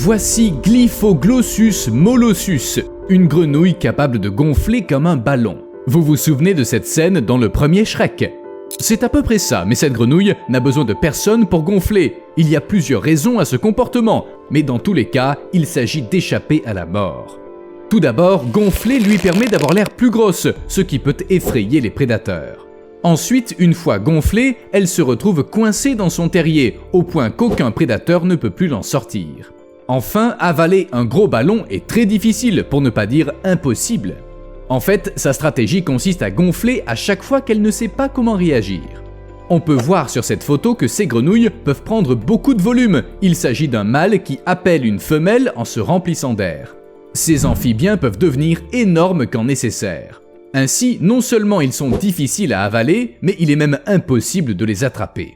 Voici Glyphoglossus molossus, une grenouille capable de gonfler comme un ballon. Vous vous souvenez de cette scène dans le premier Shrek? C'est à peu près ça, mais cette grenouille n'a besoin de personne pour gonfler. Il y a plusieurs raisons à ce comportement, mais dans tous les cas, il s'agit d'échapper à la mort. Tout d'abord, gonfler lui permet d'avoir l'air plus grosse, ce qui peut effrayer les prédateurs. Ensuite, une fois gonflée, elle se retrouve coincée dans son terrier, au point qu'aucun prédateur ne peut plus l'en sortir. Enfin, avaler un gros ballon est très difficile, pour ne pas dire impossible. En fait, sa stratégie consiste à gonfler à chaque fois qu'elle ne sait pas comment réagir. On peut voir sur cette photo que ces grenouilles peuvent prendre beaucoup de volume. Il s'agit d'un mâle qui appelle une femelle en se remplissant d'air. Ces amphibiens peuvent devenir énormes quand nécessaire. Ainsi, non seulement ils sont difficiles à avaler, mais il est même impossible de les attraper.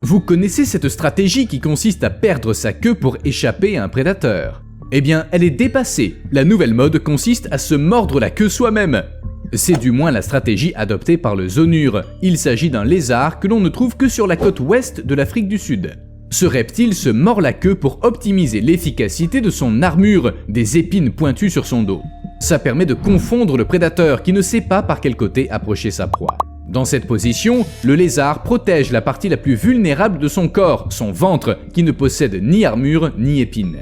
Vous connaissez cette stratégie qui consiste à perdre sa queue pour échapper à un prédateur? Eh bien, elle est dépassée. La nouvelle mode consiste à se mordre la queue soi-même. C'est du moins la stratégie adoptée par le zonure. Il s'agit d'un lézard que l'on ne trouve que sur la côte ouest de l'Afrique du Sud. Ce reptile se mord la queue pour optimiser l'efficacité de son armure, des épines pointues sur son dos. Ça permet de confondre le prédateur qui ne sait pas par quel côté approcher sa proie. Dans cette position, le lézard protège la partie la plus vulnérable de son corps, son ventre, qui ne possède ni armure ni épines.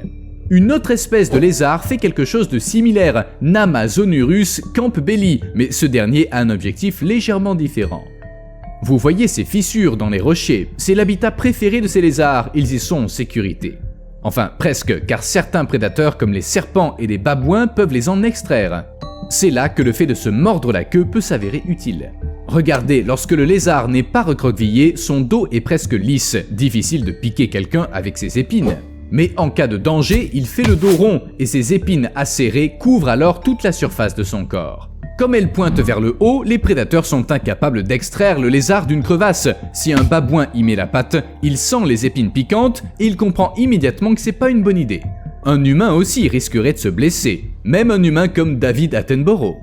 Une autre espèce de lézard fait quelque chose de similaire, Namazonurus campbelli, mais ce dernier a un objectif légèrement différent. Vous voyez ces fissures dans les rochers, c'est l'habitat préféré de ces lézards, ils y sont en sécurité. Enfin, presque, car certains prédateurs comme les serpents et les babouins peuvent les en extraire. C'est là que le fait de se mordre la queue peut s'avérer utile. Regardez, lorsque le lézard n'est pas recroquevillé, son dos est presque lisse, difficile de piquer quelqu'un avec ses épines. Mais en cas de danger, il fait le dos rond et ses épines acérées couvrent alors toute la surface de son corps. Comme elles pointent vers le haut, les prédateurs sont incapables d'extraire le lézard d'une crevasse. Si un babouin y met la patte, il sent les épines piquantes et il comprend immédiatement que c'est pas une bonne idée. Un humain aussi risquerait de se blesser, même un humain comme David Attenborough.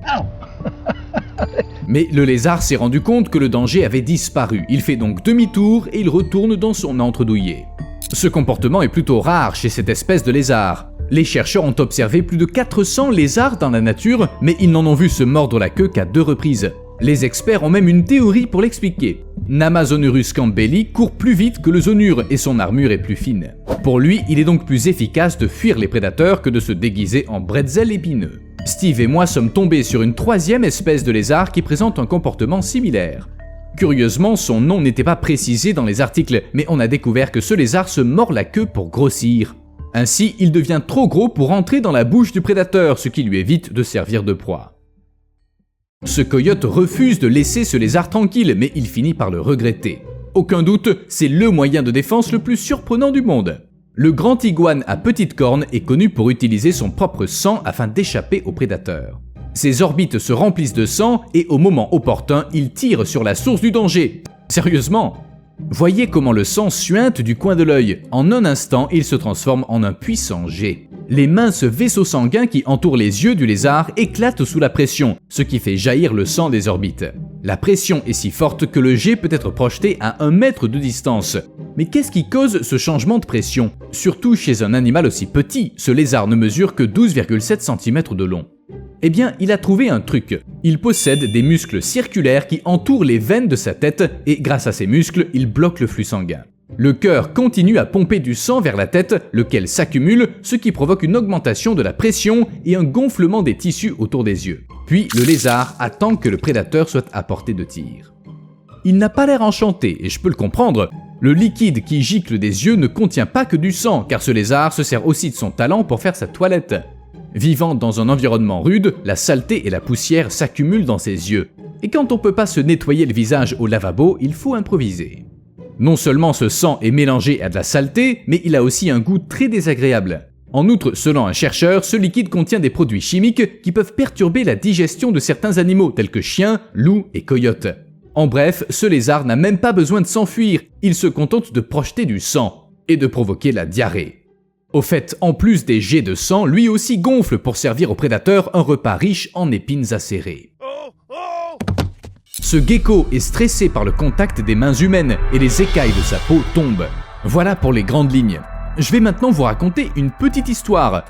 Mais le lézard s'est rendu compte que le danger avait disparu. Il fait donc demi-tour et il retourne dans son antre douillet. Ce comportement est plutôt rare chez cette espèce de lézard. Les chercheurs ont observé plus de 400 lézards dans la nature, mais ils n'en ont vu se mordre la queue qu'à 2 reprises. Les experts ont même une théorie pour l'expliquer. Namazonurus campbelli court plus vite que le zonure et son armure est plus fine. Pour lui, il est donc plus efficace de fuir les prédateurs que de se déguiser en bretzel épineux. Steve et moi sommes tombés sur une 3e espèce de lézard qui présente un comportement similaire. Curieusement, son nom n'était pas précisé dans les articles, mais on a découvert que ce lézard se mord la queue pour grossir. Ainsi, il devient trop gros pour entrer dans la bouche du prédateur, ce qui lui évite de servir de proie. Ce coyote refuse de laisser ce lézard tranquille, mais il finit par le regretter. Aucun doute, c'est le moyen de défense le plus surprenant du monde. Le grand iguane à petites cornes est connu pour utiliser son propre sang afin d'échapper aux prédateurs. Ses orbites se remplissent de sang et au moment opportun, il tire sur la source du danger. Sérieusement? Voyez comment le sang suinte du coin de l'œil. En un instant, il se transforme en un puissant jet. Les minces vaisseaux sanguins qui entourent les yeux du lézard éclatent sous la pression, ce qui fait jaillir le sang des orbites. La pression est si forte que le jet peut être projeté à 1 mètre de distance. Mais qu'est-ce qui cause ce changement de pression? Surtout chez un animal aussi petit, ce lézard ne mesure que 12,7 cm de long. Eh bien, il a trouvé un truc. Il possède des muscles circulaires qui entourent les veines de sa tête et grâce à ces muscles, il bloque le flux sanguin. Le cœur continue à pomper du sang vers la tête, lequel s'accumule, ce qui provoque une augmentation de la pression et un gonflement des tissus autour des yeux. Puis, le lézard attend que le prédateur soit à portée de tir. Il n'a pas l'air enchanté, et je peux le comprendre. Le liquide qui gicle des yeux ne contient pas que du sang, car ce lézard se sert aussi de son talent pour faire sa toilette. Vivant dans un environnement rude, la saleté et la poussière s'accumulent dans ses yeux. Et quand on peut pas se nettoyer le visage au lavabo, il faut improviser. Non seulement ce sang est mélangé à de la saleté, mais il a aussi un goût très désagréable. En outre, selon un chercheur, ce liquide contient des produits chimiques qui peuvent perturber la digestion de certains animaux tels que chiens, loups et coyotes. En bref, ce lézard n'a même pas besoin de s'enfuir, il se contente de projeter du sang et de provoquer la diarrhée. Au fait, en plus des jets de sang, lui aussi gonfle pour servir aux prédateurs un repas riche en épines acérées. Ce gecko est stressé par le contact des mains humaines et les écailles de sa peau tombent. Voilà pour les grandes lignes. Je vais maintenant vous raconter une petite histoire.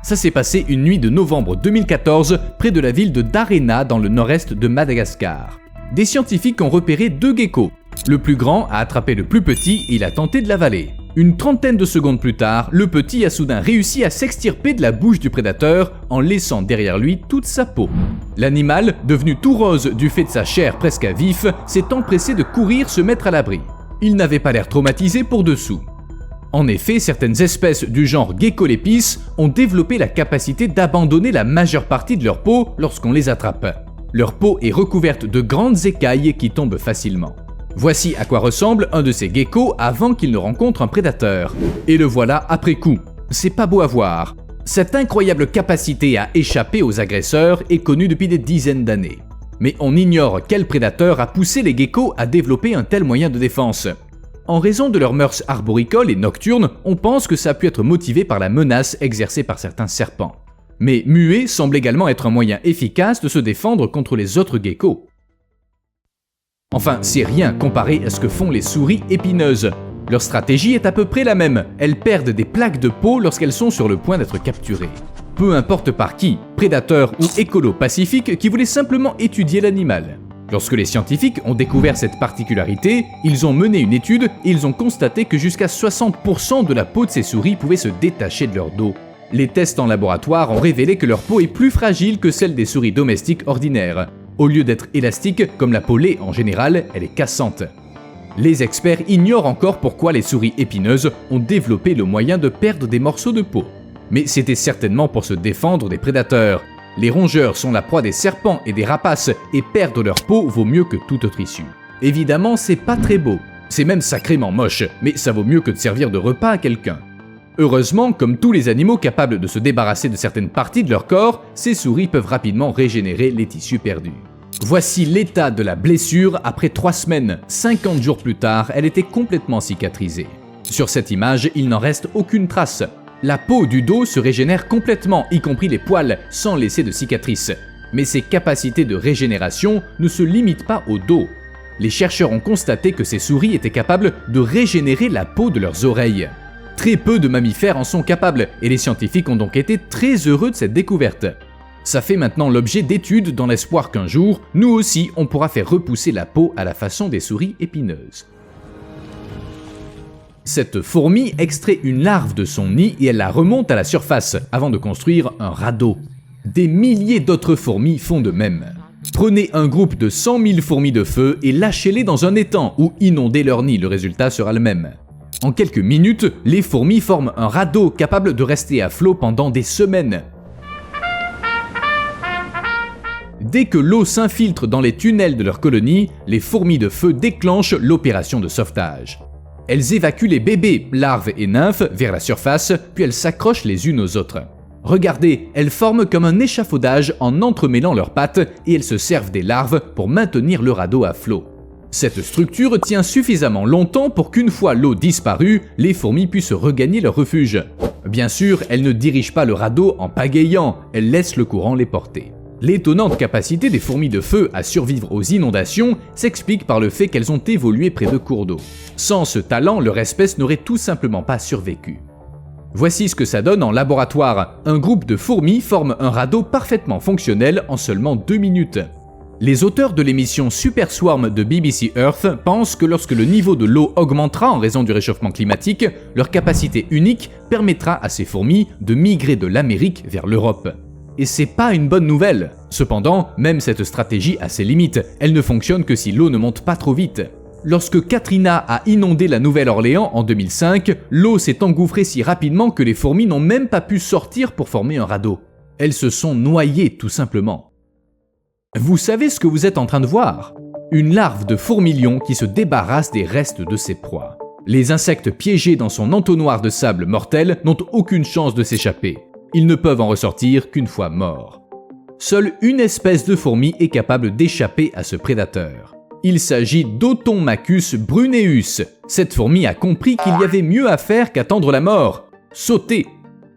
Ça s'est passé une nuit de novembre 2014 près de la ville de Darena dans le nord-est de Madagascar. Des scientifiques ont repéré 2 geckos. Le plus grand a attrapé le plus petit et il a tenté de l'avaler. Une trentaine de secondes plus tard, le petit a soudain réussi à s'extirper de la bouche du prédateur en laissant derrière lui toute sa peau. L'animal, devenu tout rose du fait de sa chair presque à vif, s'est empressé de courir se mettre à l'abri. Il n'avait pas l'air traumatisé pour dessous. En effet, certaines espèces du genre Geckolepis ont développé la capacité d'abandonner la majeure partie de leur peau lorsqu'on les attrape. Leur peau est recouverte de grandes écailles qui tombent facilement. Voici à quoi ressemble un de ces geckos avant qu'il ne rencontre un prédateur. Et le voilà après coup. C'est pas beau à voir. Cette incroyable capacité à échapper aux agresseurs est connue depuis des dizaines d'années. Mais on ignore quel prédateur a poussé les geckos à développer un tel moyen de défense. En raison de leurs mœurs arboricoles et nocturnes, on pense que ça a pu être motivé par la menace exercée par certains serpents. Mais muer semble également être un moyen efficace de se défendre contre les autres geckos. Enfin, c'est rien comparé à ce que font les souris épineuses. Leur stratégie est à peu près la même, elles perdent des plaques de peau lorsqu'elles sont sur le point d'être capturées. Peu importe par qui, prédateurs ou écolos pacifiques qui voulaient simplement étudier l'animal. Lorsque les scientifiques ont découvert cette particularité, ils ont mené une étude et ils ont constaté que jusqu'à 60% de la peau de ces souris pouvait se détacher de leur dos. Les tests en laboratoire ont révélé que leur peau est plus fragile que celle des souris domestiques ordinaires. Au lieu d'être élastique, comme la peau l'est en général, elle est cassante. Les experts ignorent encore pourquoi les souris épineuses ont développé le moyen de perdre des morceaux de peau. Mais c'était certainement pour se défendre des prédateurs. Les rongeurs sont la proie des serpents et des rapaces, et perdre leur peau vaut mieux que toute autre issue. Évidemment, c'est pas très beau. C'est même sacrément moche, mais ça vaut mieux que de servir de repas à quelqu'un. Heureusement, comme tous les animaux capables de se débarrasser de certaines parties de leur corps, ces souris peuvent rapidement régénérer les tissus perdus. Voici l'état de la blessure après 3 semaines. 50 jours plus tard, elle était complètement cicatrisée. Sur cette image, il n'en reste aucune trace. La peau du dos se régénère complètement, y compris les poils, sans laisser de cicatrices. Mais ces capacités de régénération ne se limitent pas au dos. Les chercheurs ont constaté que ces souris étaient capables de régénérer la peau de leurs oreilles. Très peu de mammifères en sont capables, et les scientifiques ont donc été très heureux de cette découverte. Ça fait maintenant l'objet d'études dans l'espoir qu'un jour, nous aussi, on pourra faire repousser la peau à la façon des souris épineuses. Cette fourmi extrait une larve de son nid et elle la remonte à la surface avant de construire un radeau. Des milliers d'autres fourmis font de même. Prenez un groupe de 100 000 fourmis de feu et lâchez-les dans un étang ou inondez leur nid, le résultat sera le même. En quelques minutes, les fourmis forment un radeau capable de rester à flot pendant des semaines. Dès que l'eau s'infiltre dans les tunnels de leur colonie, les fourmis de feu déclenchent l'opération de sauvetage. Elles évacuent les bébés, larves et nymphes vers la surface, puis elles s'accrochent les unes aux autres. Regardez, elles forment comme un échafaudage en entremêlant leurs pattes et elles se servent des larves pour maintenir le radeau à flot. Cette structure tient suffisamment longtemps pour qu'une fois l'eau disparue, les fourmis puissent regagner leur refuge. Bien sûr, elles ne dirigent pas le radeau en pagayant, elles laissent le courant les porter. L'étonnante capacité des fourmis de feu à survivre aux inondations s'explique par le fait qu'elles ont évolué près de cours d'eau. Sans ce talent, leur espèce n'aurait tout simplement pas survécu. Voici ce que ça donne en laboratoire. Un groupe de fourmis forme un radeau parfaitement fonctionnel en seulement 2 minutes. Les auteurs de l'émission Super Swarm de BBC Earth pensent que lorsque le niveau de l'eau augmentera en raison du réchauffement climatique, leur capacité unique permettra à ces fourmis de migrer de l'Amérique vers l'Europe. Et c'est pas une bonne nouvelle. Cependant, même cette stratégie a ses limites, elle ne fonctionne que si l'eau ne monte pas trop vite. Lorsque Katrina a inondé la Nouvelle-Orléans en 2005, l'eau s'est engouffrée si rapidement que les fourmis n'ont même pas pu sortir pour former un radeau. Elles se sont noyées tout simplement. Vous savez ce que vous êtes en train de voir? Une larve de fourmilion qui se débarrasse des restes de ses proies. Les insectes piégés dans son entonnoir de sable mortel n'ont aucune chance de s'échapper. Ils ne peuvent en ressortir qu'une fois morts. Seule une espèce de fourmi est capable d'échapper à ce prédateur. Il s'agit d'Automachus bruneus. Cette fourmi a compris qu'il y avait mieux à faire qu'attendre la mort. Sauter.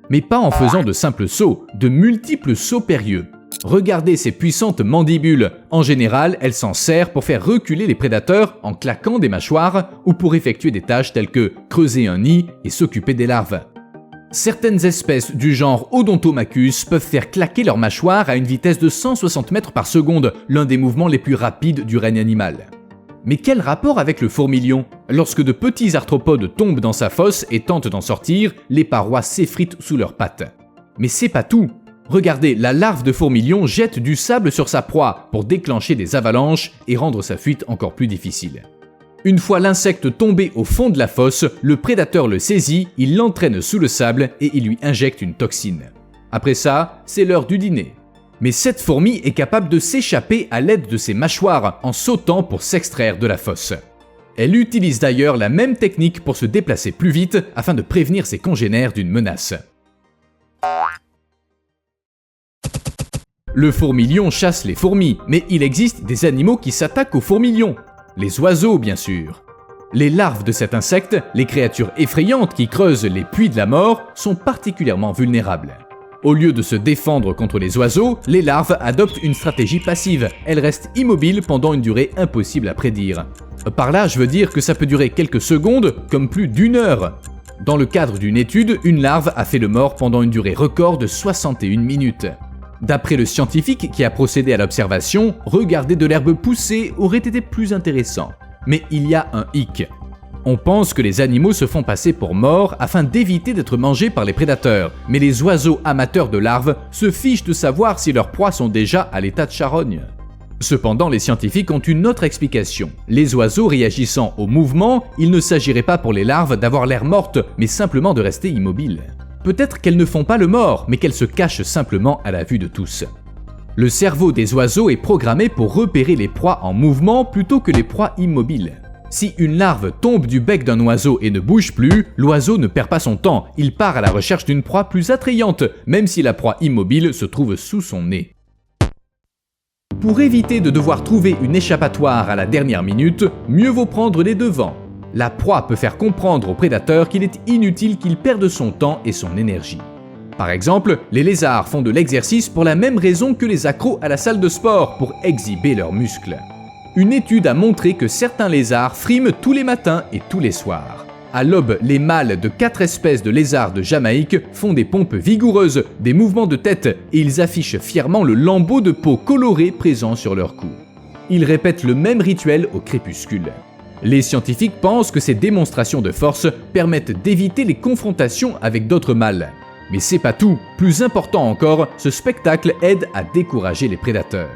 Mais pas en faisant de simples sauts, de multiples sauts périlleux. Regardez ces puissantes mandibules. En général, elles s'en servent pour faire reculer les prédateurs en claquant des mâchoires ou pour effectuer des tâches telles que creuser un nid et s'occuper des larves. Certaines espèces du genre Odontomachus peuvent faire claquer leurs mâchoires à une vitesse de 160 mètres par seconde, l'un des mouvements les plus rapides du règne animal. Mais quel rapport avec le fourmilion? Lorsque de petits arthropodes tombent dans sa fosse et tentent d'en sortir, les parois s'effritent sous leurs pattes. Mais c'est pas tout. Regardez, la larve de fourmilion jette du sable sur sa proie pour déclencher des avalanches et rendre sa fuite encore plus difficile. Une fois l'insecte tombé au fond de la fosse, le prédateur le saisit, il l'entraîne sous le sable et il lui injecte une toxine. Après ça, c'est l'heure du dîner. Mais cette fourmi est capable de s'échapper à l'aide de ses mâchoires en sautant pour s'extraire de la fosse. Elle utilise d'ailleurs la même technique pour se déplacer plus vite afin de prévenir ses congénères d'une menace. Le fourmilion chasse les fourmis, mais il existe des animaux qui s'attaquent aux fourmilions. Les oiseaux, bien sûr. Les larves de cet insecte, les créatures effrayantes qui creusent les puits de la mort, sont particulièrement vulnérables. Au lieu de se défendre contre les oiseaux, les larves adoptent une stratégie passive. Elles restent immobiles pendant une durée impossible à prédire. Par là, je veux dire que ça peut durer quelques secondes, comme plus d'1 heure. Dans le cadre d'une étude, une larve a fait le mort pendant une durée record de 61 minutes. D'après le scientifique qui a procédé à l'observation, regarder de l'herbe pousser aurait été plus intéressant. Mais il y a un hic. On pense que les animaux se font passer pour morts afin d'éviter d'être mangés par les prédateurs, mais les oiseaux amateurs de larves se fichent de savoir si leurs proies sont déjà à l'état de charogne. Cependant, les scientifiques ont une autre explication. Les oiseaux réagissant au mouvement, il ne s'agirait pas pour les larves d'avoir l'air mortes, mais simplement de rester immobiles. Peut-être qu'elles ne font pas le mort, mais qu'elles se cachent simplement à la vue de tous. Le cerveau des oiseaux est programmé pour repérer les proies en mouvement plutôt que les proies immobiles. Si une larve tombe du bec d'un oiseau et ne bouge plus, l'oiseau ne perd pas son temps, il part à la recherche d'une proie plus attrayante, même si la proie immobile se trouve sous son nez. Pour éviter de devoir trouver une échappatoire à la dernière minute, mieux vaut prendre les devants. La proie peut faire comprendre au prédateur qu'il est inutile qu'il perde son temps et son énergie. Par exemple, les lézards font de l'exercice pour la même raison que les accros à la salle de sport, pour exhiber leurs muscles. Une étude a montré que certains lézards friment tous les matins et tous les soirs. À l'aube, les mâles de 4 espèces de lézards de Jamaïque font des pompes vigoureuses, des mouvements de tête et ils affichent fièrement le lambeau de peau coloré présent sur leur cou. Ils répètent le même rituel au crépuscule. Les scientifiques pensent que ces démonstrations de force permettent d'éviter les confrontations avec d'autres mâles. Mais c'est pas tout, plus important encore, ce spectacle aide à décourager les prédateurs.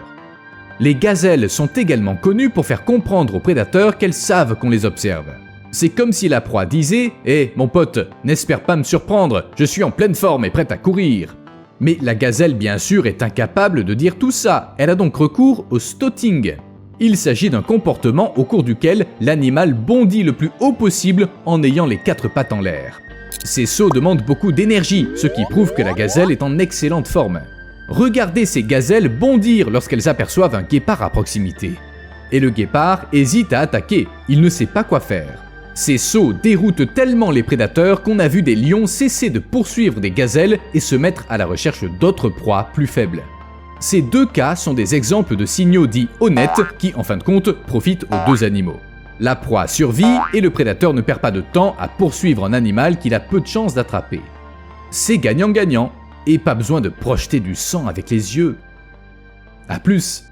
Les gazelles sont également connues pour faire comprendre aux prédateurs qu'elles savent qu'on les observe. C'est comme si la proie disait « Hé, mon pote, n'espère pas me surprendre, je suis en pleine forme et prête à courir ». Mais la gazelle, bien sûr, est incapable de dire tout ça, elle a donc recours au stotting. Il s'agit d'un comportement au cours duquel l'animal bondit le plus haut possible en ayant les 4 pattes en l'air. Ces sauts demandent beaucoup d'énergie, ce qui prouve que la gazelle est en excellente forme. Regardez ces gazelles bondir lorsqu'elles aperçoivent un guépard à proximité. Et le guépard hésite à attaquer, il ne sait pas quoi faire. Ces sauts déroutent tellement les prédateurs qu'on a vu des lions cesser de poursuivre des gazelles et se mettre à la recherche d'autres proies plus faibles. Ces 2 cas sont des exemples de signaux dits honnêtes qui, en fin de compte, profitent aux 2 animaux. La proie survit et le prédateur ne perd pas de temps à poursuivre un animal qu'il a peu de chances d'attraper. C'est gagnant-gagnant, et pas besoin de projeter du sang avec les yeux. A plus.